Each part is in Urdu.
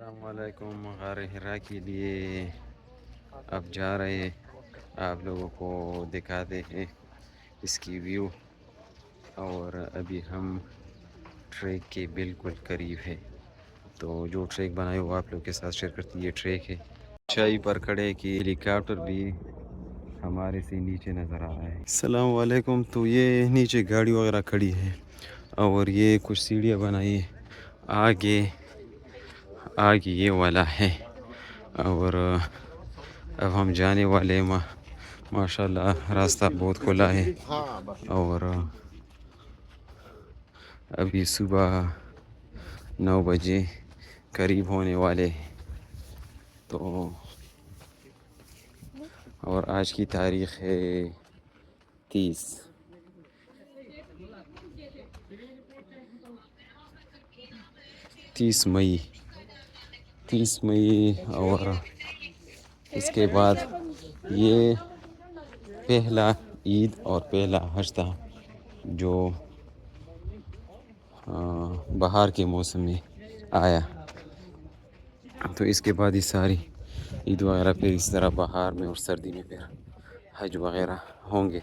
السلام علیکم. غار ہرا کے لیے اب جا رہے ہیں. آپ لوگوں کو دکھاتے ہیں اس کی ویو. اور ابھی ہم ٹریک کے بالکل قریب ہے. تو جو ٹریک بنائے وہ آپ لوگ کے ساتھ شیئر کرتی ہے. یہ ٹریک ہے اونچائی پر کھڑے کہ ہیلی کاپٹر بھی ہمارے سے نیچے نظر آ رہا ہے. السلام علیکم. تو یہ نیچے گاڑی وغیرہ کھڑی ہے اور یہ کچھ سیڑھیاں بنائی ہے. آگے یہ والا ہے اور اب ہم جانے والے ماشاء اللہ راستہ بہت کھلا ہے. اور ابھی صبح 9 بجے قریب ہونے والے. تو اور آج کی تاریخ ہے 30 مئی. اور اس کے بعد یہ پہلا عید اور پہلا حج تھا جو بہار کے موسم میں آیا. تو اس کے بعد یہ ساری عید وغیرہ پھر اس طرح بہار میں اور سردی میں پھر حج وغیرہ ہوں گے.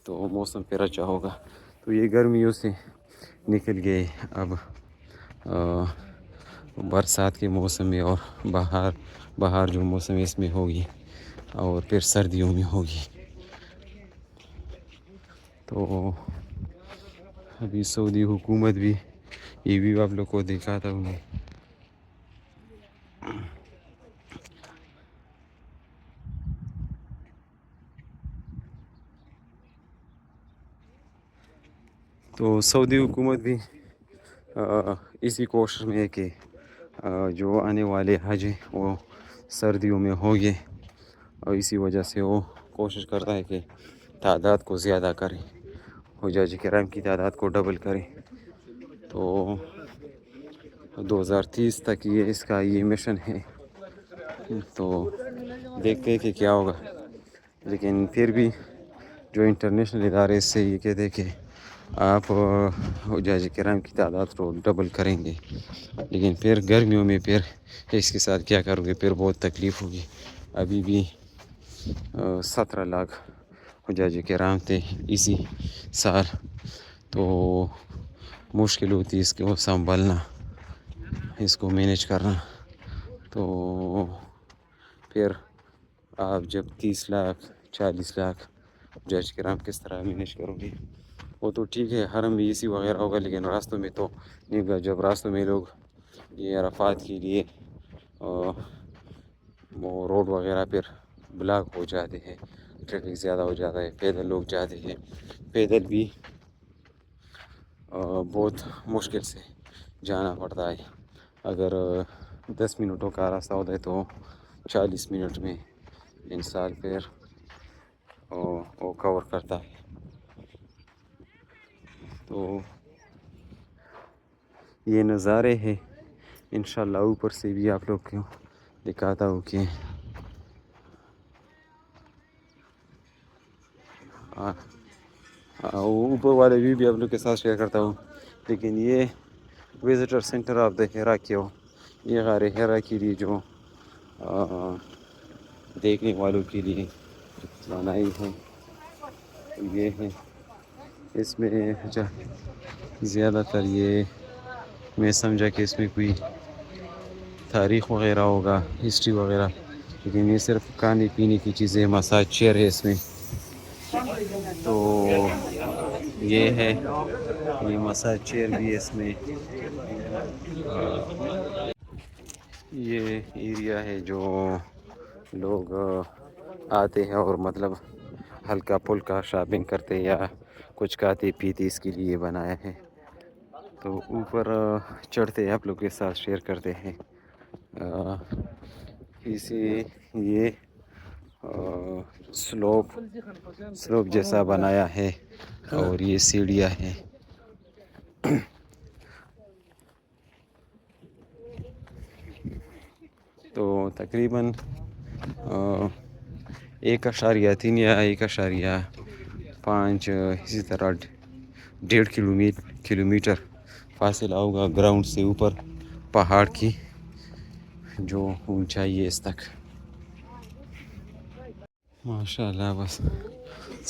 تو موسم پھر اچھا ہوگا. تو یہ گرمیوں سے نکل گئے. اب برسات کے موسم میں اور بہار جو موسم اس میں ہوگی اور پھر سردیوں میں ہوگی. تو ابھی سعودی حکومت بھی یہ بھی آپ لوگ کو دکھاتا ہوں میں. تو سعودی حکومت بھی اسی کوشش میں ہے کہ جو آنے والے حج ہیں وہ سردیوں میں ہوگے. اور اسی وجہ سے وہ کوشش کرتا ہے کہ تعداد کو زیادہ کریں. حجاج کرام کی تعداد کو ڈبل کریں. تو 2030 تک اس کا یہ مشن ہے. تو دیکھتے ہیں کہ کیا ہوگا. لیکن پھر بھی جو انٹرنیشنل ادارے اس سے یہ کہتے ہیں کہ آپ حجاج کرام کی تعداد کو ڈبل کریں گے. لیکن پھر گرمیوں میں پھر اس کے ساتھ کیا کرو گے؟ پھر بہت تکلیف ہوگی. ابھی بھی 17 لاکھ حجاج کرام تھے اسی سال. تو مشکل ہوتی ہے اس کو سنبھالنا، اس کو مینیج کرنا. تو پھر آپ جب 30 لاکھ 40 لاکھ حجاج کرام کس طرح مینیج کرو گے؟ وہ تو ٹھیک ہے حرم بھی اسی وغیرہ ہوگا، لیکن راستوں میں تو نہیں ہوگا. جب راستوں میں لوگ یہ عرفات کے لیے وہ روڈ وغیرہ پھر بلاک ہو جاتے ہیں، ٹریفک زیادہ ہو جاتا ہے، پیدل لوگ جاتے ہیں. پیدل بھی بہت مشکل سے جانا پڑتا ہے. اگر 10 منٹوں کا راستہ ہوتا ہے تو 40 منٹ میں انسان پھر وہ کور کرتا ہے. تو یہ نظارے ہیں. انشاءاللہ اوپر سے بھی آپ لوگ کو دکھاتا ہوں کہ اوپر والے بھی آپ لوگ کے ساتھ شیئر کرتا ہوں. لیکن یہ وزٹر سینٹر آف دا ہیرا کیو، یہ غار ہیرا کے لیے جو دیکھنے والوں کے لیے بنائی ہے. یہ ہے اس میں زیادہ تر یہ میں سمجھا کہ اس میں کوئی تاریخ وغیرہ ہوگا، ہسٹری وغیرہ. لیکن یہ صرف کھانے پینے کی چیزیں، مساج چیئر ہے اس میں. تو یہ ہے، یہ مساج چیئر بھی ہے اس میں. یہ ایریا ہے جو لوگ آتے ہیں اور مطلب ہلکا پھلکا شاپنگ کرتے یا کچھ کھاتے پیتے اس کے لیے بنایا ہے. تو اوپر چڑھتے آپ لوگ کے ساتھ شیئر کرتے ہیں. اسی یہ سلوپ جیسا بنایا ہے اور یہ سیڑھیاں ہیں. تو تقریباً 1.3 یا 1.5 اسی طرح 1.5 کلومیٹر فاصلہ ہوگا گراؤنڈ سے اوپر پہاڑ کی. جو اونچائی ہے اس تک. ماشاء الله بس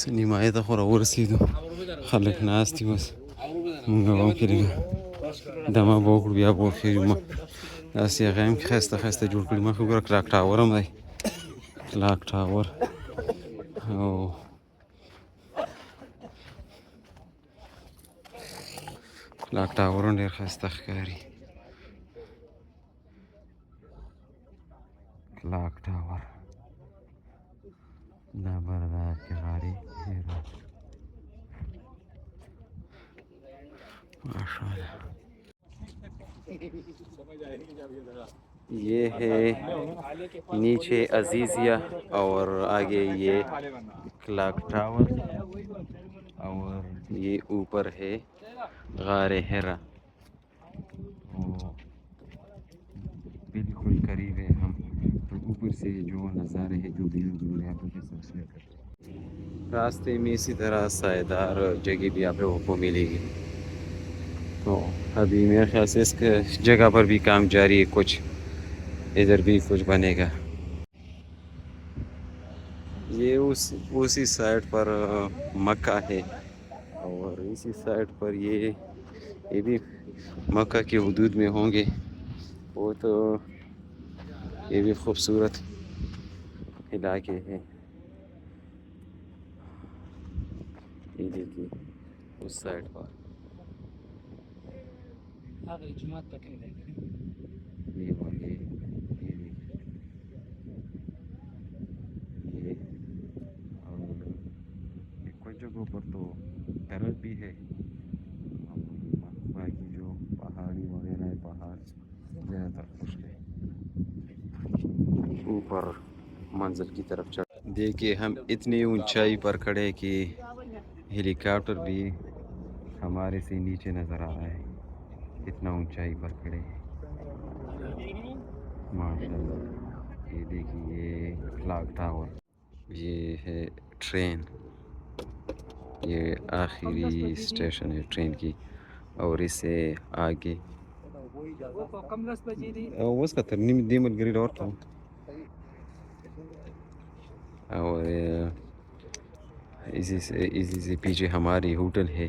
نیمایي ته خو راورسېدو، خلک ناست دي بس مونږ به وکړو دمه به وکړو بیا به وخېږو. داسې هغه هم ښایسته ښایسته جوړ کړي. مخکې ګوره کلاک ټاور هم دی، کلاک ټاور او کلاک ټاور هم ډېر ښایسته ښکاري. کلاک ټاور دا بردار کی غاری ہیرا ماشاءاللہ. یہ ہے نیچے عزیزیہ اور آگے یہ کلاک ٹاور اور یہ اوپر ہے غار ہیرا. بالکل قریب ہے ہم تو اوپر سے جو نظارے ہیں جو ویو ہے آپ کے ساتھ شیئر کرتے ہیں. راستے میں اسی طرح سائیدار جگہ بھی آپ لوگوں کو ملے گی. تو ابھی میرے خیال سے اس جگہ پر بھی کام جاری ہے، کچھ ادھر بھی کچھ بنے گا. یہ اسی سائڈ پر مکہ ہے اور اسی سائڈ پر یہ بھی مکہ کے حدود میں ہوں گے. وہ تو یہ بھی خوبصورت علاقے ہیں. یہ دیکھیے اس سائڈ پر یہ والے یہ دیکھیے یہ، اور کچھ جگہوں پر تو درخت بھی ہے. باقی جو پہاڑی وغیرہ ہے پہاڑ زیادہ تر خشک ہے. اوپر منزل کی طرف چڑھ دیکھیے ہم اتنی اونچائی پر کھڑے کہ ہیلی کاپٹر بھی ہمارے سے نیچے نظر آ رہا ہے. اتنا اونچائی پر کھڑے ہیں ماشاء اللہ. یہ دیکھیے یہ کلاک ٹاور، یہ ہے ٹرین، یہ آخری اسٹیشن ہے ٹرین کی. اور اس سے آگے اس کا ترنیم دیمت گری اور تھا. اور اسی سے پیچھے ہماری ہوٹل ہے.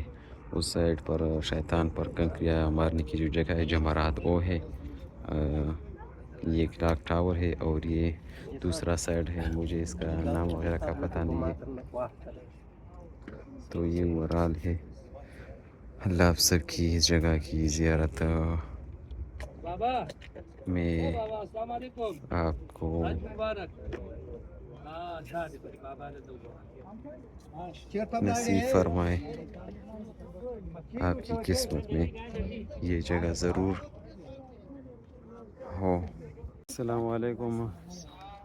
اس سائڈ پر شیطان پر کنکریاں مارنے کی جو جگہ ہے جمعرات وہ ہے. یہ کلاک ٹاور ہے اور یہ دوسرا سائڈ ہے، مجھے اس کا نام وغیرہ کا پتہ نہیں ہے. تو یہ اوورال ہے. اللہ آپ سب کی اس جگہ کی زیارت میں آپ کو نصیب فرمائے. آپ کی قسمت میں یہ جگہ ضرور ہو. السلام علیکم.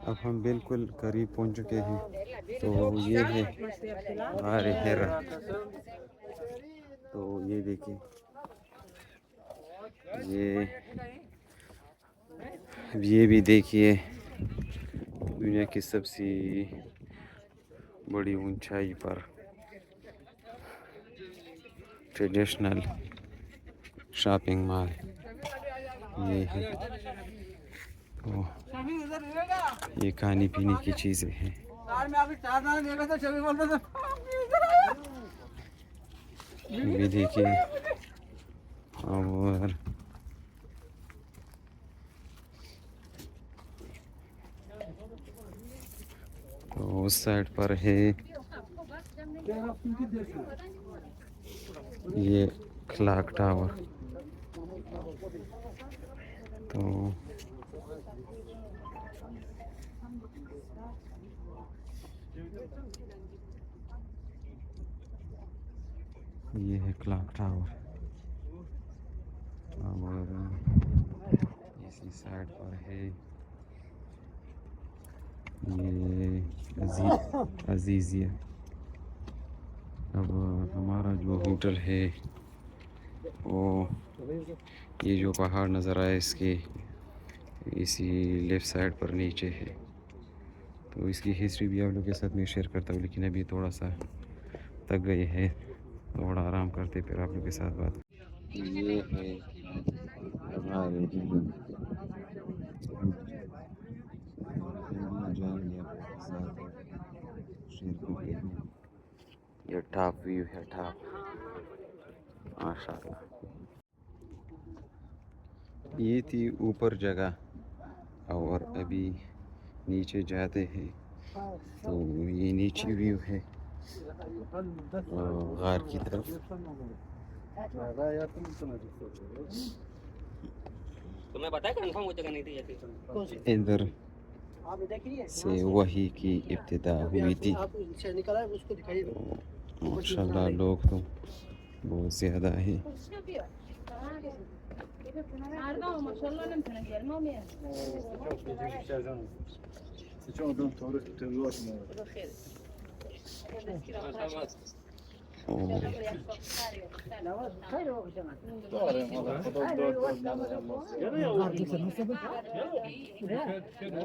اب ہم بالکل قریب پہنچ چکے ہیں. تو یہ ہے غار ہیرا. تو یہ دیکھیں یہ بھی دیکھیے دنیا کی سب سے بڑی اونچائی پر ٹریڈیشنل شاپنگ مال یہ ہے. تو یہ کھانے پینے کی چیزیں ہیں. یہ دیکھیے اور تو اس سائڈ پر ہے یہ کلاک ٹاور. تو یہ ہے کلاک ٹاور اور اسی سائڈ پر ہے یہ عزیزیہ. اب ہمارا جو ہوٹل ہے وہ یہ جو پہاڑ نظر آئے اس کے اسی لیفٹ سائڈ پر نیچے ہے. تو اس کی ہسٹری بھی آپ لوگوں کے ساتھ میں شیئر کرتا ہوں، لیکن ابھی تھوڑا سا تک گئے ہے، تھوڑا آرام کرتے پھر آپ لوگوں کے ساتھ بات. یہ ہے ہمارے ساتھ شیر کو دیکھنے. یہ ٹاپ ویو ہے, ٹاپ, ماشاء اللہ. یہ تھی اوپر جگہ اور ابھی نیچے جاتے ہیں تو یہ نیچے ویو ہے غار کی طرف. ادھر سے وحی کی ابتدا ہوئی تھی. ماشاء اللہ لوگ تو بہت زیادہ ہیں.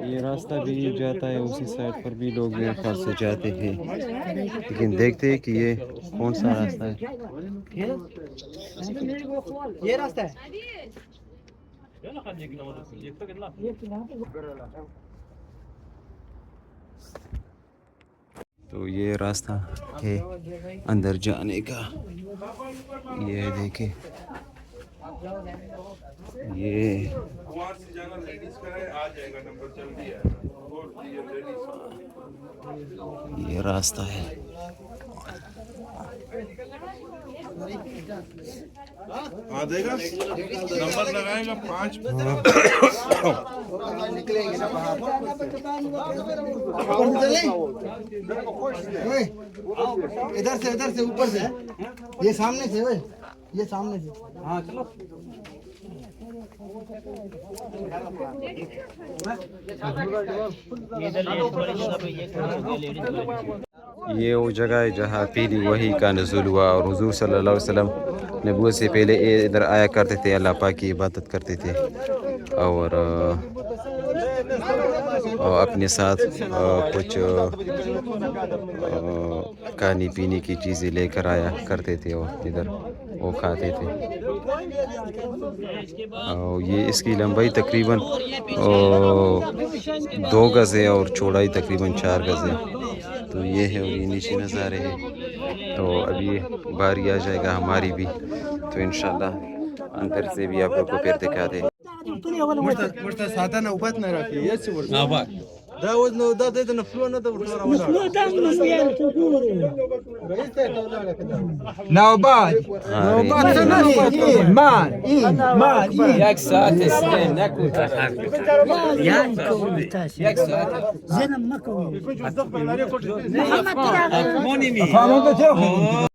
یہ راستہ بھی جاتا ہے اسی سائڈ پر بھی لوگ میرے خیال سے جاتے ہیں, لیکن دیکھتے ہیں کہ یہ کون سا راستہ ہے. یہ راستہ ہے. تو یہ راستہ ہے اندر جانے کا. یہ دیکھیں, یہ راستہ ہے. دے گا نمبر لگائے گا 5. ادھر سے اوپر سے, یہ سامنے سے, یہ سامنے سے. ہاں چلو. یہ وہ جگہ ہے جہاں پیلی وحی کا نزول ہوا اور حضور صلی اللہ علیہ وسلم نبوت سے پہلے ادھر آیا کرتے تھے, اللہ پاک کی عبادت کرتے تھے اور اپنے ساتھ کچھ کھانے پینے کی چیزیں لے کر آیا کرتے تھے اور ادھر وہ کھاتے تھے. اور یہ اس کی لمبائی تقریباً 2 گز ہے اور چوڑائی تقریباً 4 گز ہے. تو یہ ہے, اور یہ نیچے نظارے ہیں. تو ابھی باری آ جائے گا ہماری بھی, تو انشاءاللہ اندر سے بھی آپ لوگ کو پھر دکھاتے ہیں. یک ساعت